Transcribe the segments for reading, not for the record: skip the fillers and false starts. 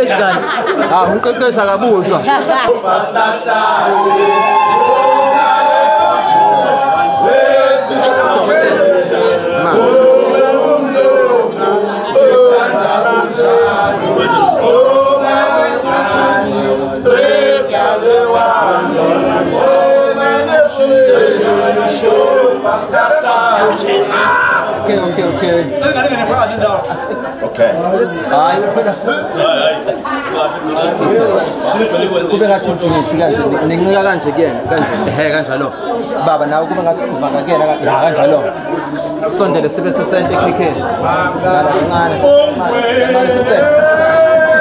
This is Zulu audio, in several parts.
umqeqeshi kanti. Ah, umqeqeshi akabuzwa. Okay. Okay. Kube ngathi kanje ninqika kanje kanje kanjalo baba nawe kube ngathi uvakakela kanjalo sondele sibe sesente ekhikheni kancane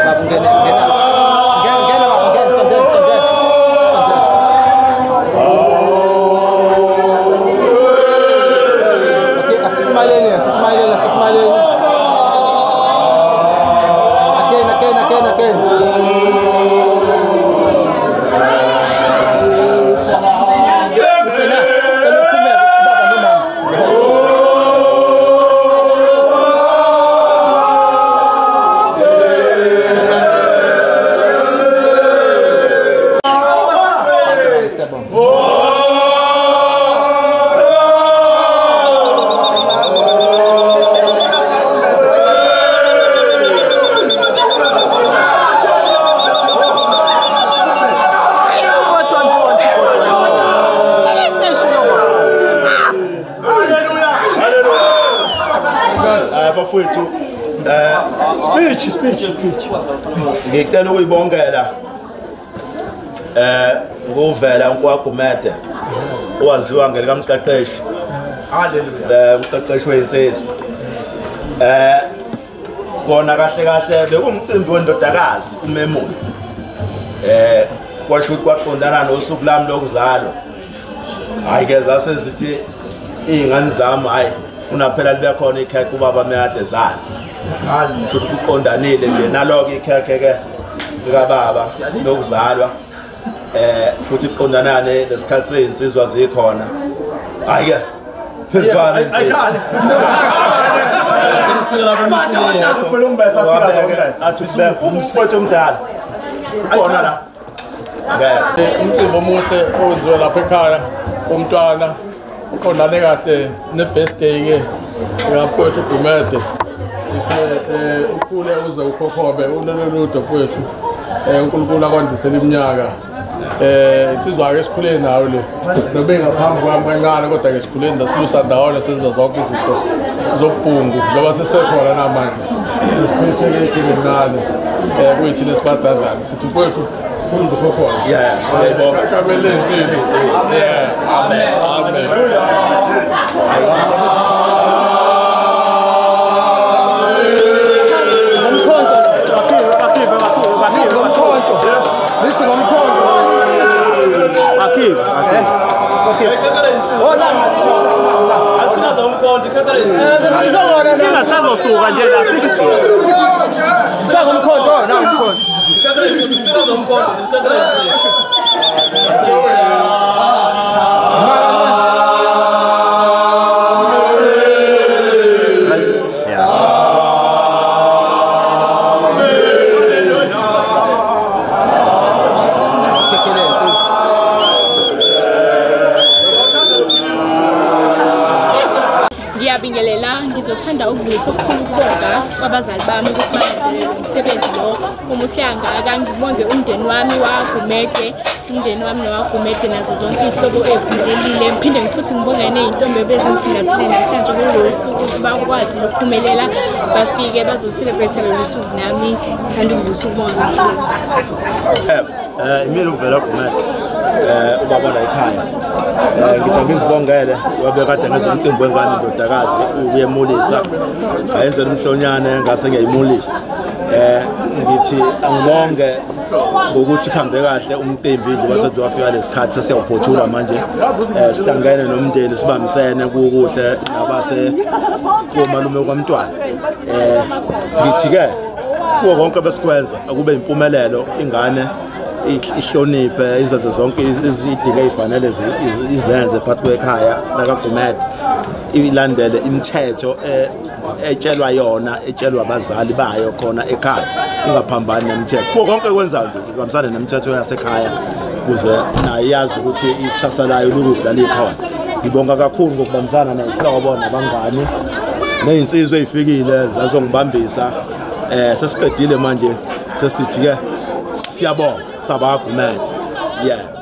baba ngena baba ngena sondele asismayeleni again speech ngicela ukuyibongela nguvela uNkwagumede owaziwa ngelika mqeqeshi umqeqeshi wensizwe kona kahle bekumcimbi wendodakazi uMemuli kwasho ukuthi kwaqondana nosuku lami lokuzalwa hayi ke zasezithi izingane zami hayi funa phela libe khona ikhekhe ubaba meyade zala futhi kuqondanile nje naloke ikhekhe ke likababa lokuzalwa futhi iqondanane lesikhathi sezinsizwa zikhona hayi ke phezukwana insizwa umfowethu omdala ukhona la umcimbi omuhle owenziwe lapha ekhaya umntwana uqondane kahle ne-birthday ke ngaphethu uGumede sihle ukhule uze ukhokhobe uleloludo kwethu uNkulunkulu akwandisela iminyaka insizwa ke sikhule nayo le nobe ngaphambi kwami kancane kodwa ke sikhule ndasilusa ndawona senza zonke izinto zobhungu ngoba sisekhona namanje sisiphethele encane kuyithina sibadadlana sithi kwethu ngizothandwa ukudlulisa okukhulu ukubonga kwabazali bami ukuthi bangenzelele umsebenzi lo umuhle kangaka. Ngibonge umndeni wami waGumede, umndeni wami nowaGumede nazo zonke ihlobo eziphumelelile. Ngiphinde futhi ngibonge nezintombi ebezingisingathile namhlanje kulolu suku ukuthi bakwazi ukuphumelela bafike bazocelebrate lolu suku nami. Ngithanda ukudlulisa ukubonga. Imile uvela Gumede ubaba la ekhaya ngithi ngizibongele wabe kade ngezomcimbi wengane indodakazi ukuyemulisa ayenzela umhlonyane ngase ngiyimulisa ngithi angibonge ngokuthi khambe kahle umcimbi nje base wafika lesikhathi sesiyawuphothula manje sihlangene nomndeni sibambisene kukuhle nabase komalume kwamntwana ngithi ke kuwo konke besikwenza akube impumelelo ingane ihloniphe izenze zonke izidingo ezifanele izenze phakathi kwekhaya lakaGumede ilandele imithetho etshelwa yona etshelwa abazali bayo khona ekhaya ingaphambani nemithetho kuwo konke kwenza nje ihambisane nemithetho yasekhaya ukuze naye yazi ukuthi ikusasa layo likuphi likhona. Ngibonga kakhulu ngokubambisana nezihlobo nabangani nezinsizwe ezifikile zazongibambisa sesiqedile manje sesithi ke siyabonga sabagumede yeah.